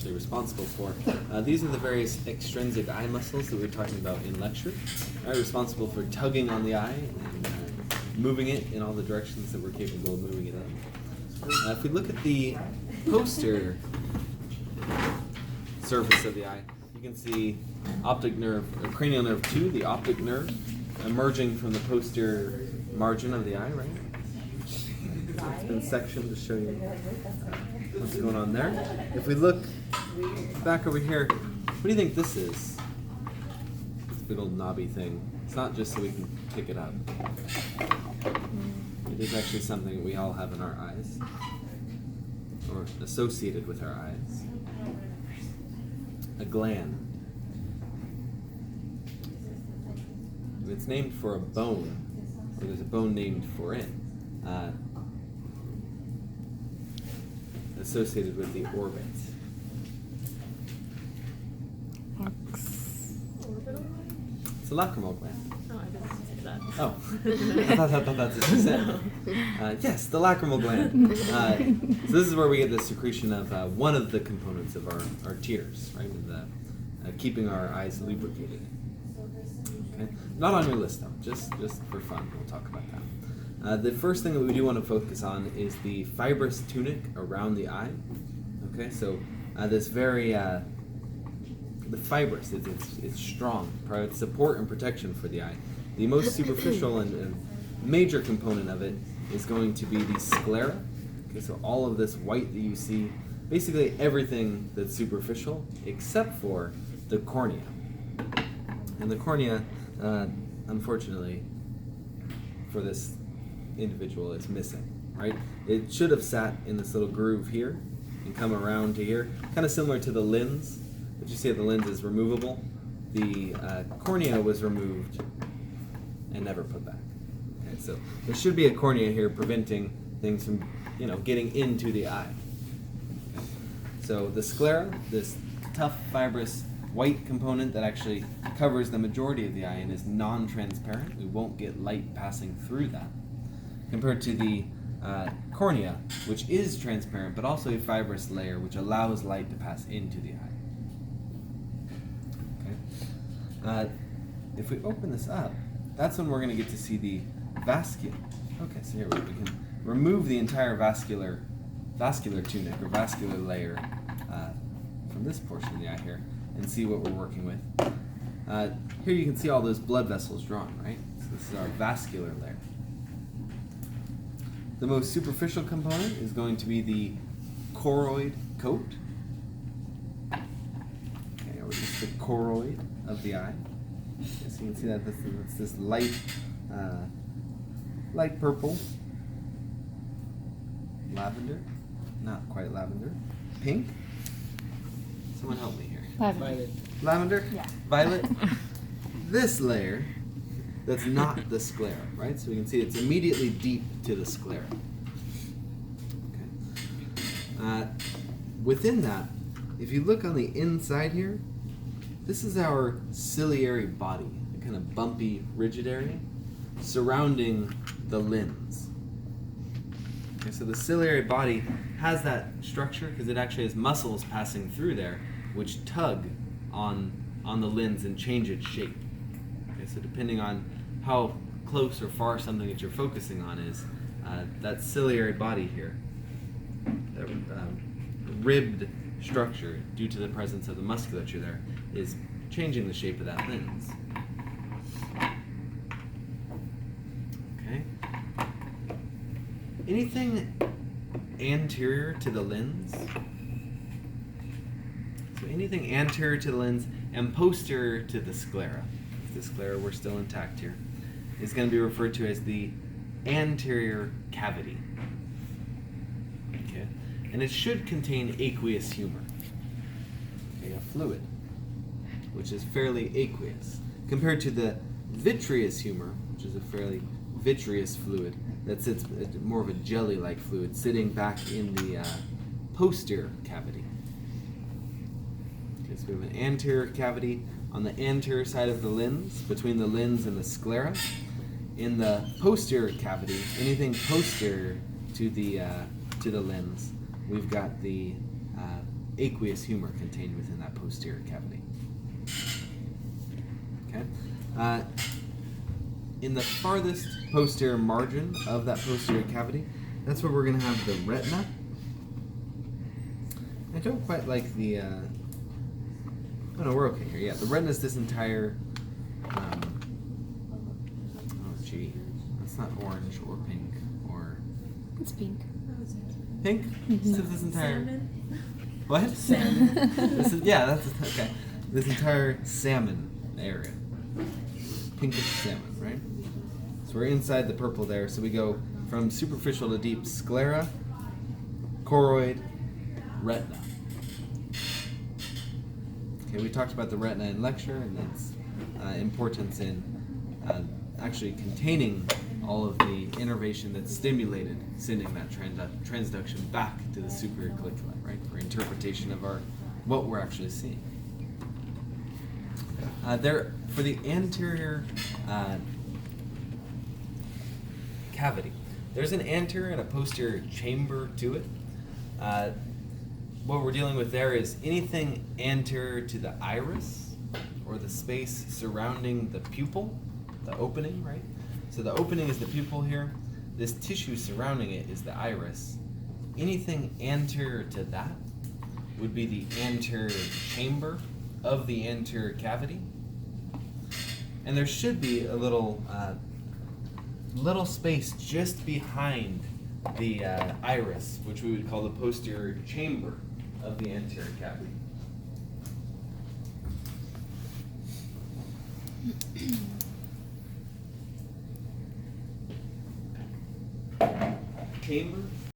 actually responsible for. These are the various extrinsic eye muscles that we were talking about in lecture. Are responsible for tugging on the eye and moving it in all the directions that we're capable of moving it in. If we look at the posterior surface of the eye, you can see optic nerve, or cranial nerve 2, the optic nerve, emerging from the posterior margin of the eye, right? It's been sectioned to show you what's going on there. If we look back over here, what do you think this is? This big old knobby thing. It's not just so we can pick it up. It is actually something we all have in our eyes, or associated with our eyes. A gland. It's named for a bone, or there's a bone named for it, associated with the orbit. It's a lacrimal gland. Oh, I didn't say that. Oh, I thought that's what you said. Yes, the lacrimal gland. So this is where we get the secretion of one of the components of our tears, right? Keeping our eyes lubricated. Okay, not on your list though. Just for fun, we'll talk about that. The first thing that we do want to focus on is the fibrous tunic around the eye. Okay, so this very the fibrous, it's strong, provides support and protection for the eye. The most superficial and major component of it is going to be the sclera. Okay, so all of this white that you see, basically everything that's superficial except for the cornea. And the cornea, unfortunately, for this individual, is missing, right? It should have sat in this little groove here and come around to here, kind of similar to the lens. But you see that the lens is removable. The cornea was removed and never put back. Okay, so there should be a cornea here preventing things from, getting into the eye. Okay. So the sclera, this tough, fibrous, white component that actually covers the majority of the eye and is non-transparent. We won't get light passing through that. Compared to the cornea, which is transparent, but also a fibrous layer which allows light to pass into the eye. Okay. If we open this up, that's when we're going to get to see the vascular. Okay, so here we can remove the entire vascular tunic or vascular layer from this portion of the eye here, and see what we're working with. Here you can see all those blood vessels drawn, right? So this is our vascular layer. The most superficial component is going to be the choroid coat. Okay, or just the choroid of the eye. Okay, so you can see that it's this light purple, lavender, not quite lavender, pink. Someone help me here. Violet. Lavender? Yeah. Violet? This layer, that's not the sclera, right? So we can see it's immediately deep to the sclera. Okay. Within that, if you look on the inside here, this is our ciliary body, a kind of bumpy, rigid area surrounding the lens. Okay, so the ciliary body has that structure because it actually has muscles passing through there which tug on the lens and change its shape. Okay, so depending on how close or far something that you're focusing on is, that ciliary body here, that ribbed structure due to the presence of the musculature there, is changing the shape of that lens. Okay. Anything anterior to the lens? So anything anterior to the lens and posterior to the sclera, if the sclera were still intact here, is going to be referred to as the anterior cavity. Okay, and it should contain aqueous humor, okay, a fluid, which is fairly aqueous, compared to the vitreous humor, which is a fairly vitreous fluid that sits more of a jelly-like fluid sitting back in the posterior cavity. Okay, so we have an anterior cavity on the anterior side of the lens, between the lens and the sclera. In the posterior cavity, anything posterior to the lens, we've got the aqueous humor contained within that posterior cavity. Okay? In the farthest posterior margin of that posterior cavity, that's where we're going to have the retina. I don't quite like the... oh no, we're okay here. Yeah, the retina is this entire... oh gee, that's not orange or pink or... It's pink. Pink? Mm-hmm. So this entire... Salmon. What? Salmon. This is, yeah, that's okay. This entire salmon area, pinkish salmon, right? So we're inside the purple there. So we go from superficial to deep: sclera, choroid, retina. Okay, we talked about the retina in lecture and its importance in actually containing all of the innervation that's stimulated, sending that transduction back to the superior colliculi, right, for interpretation of what we're actually seeing. For the anterior cavity, there's an anterior and a posterior chamber to it. What we're dealing with there is anything anterior to the iris or the space surrounding the pupil, the opening, right? So the opening is the pupil here. This tissue surrounding it is the iris. Anything anterior to that would be the anterior chamber of the anterior cavity. And there should be a little space just behind the iris, which we would call the posterior chamber of the anterior cavity. Chamber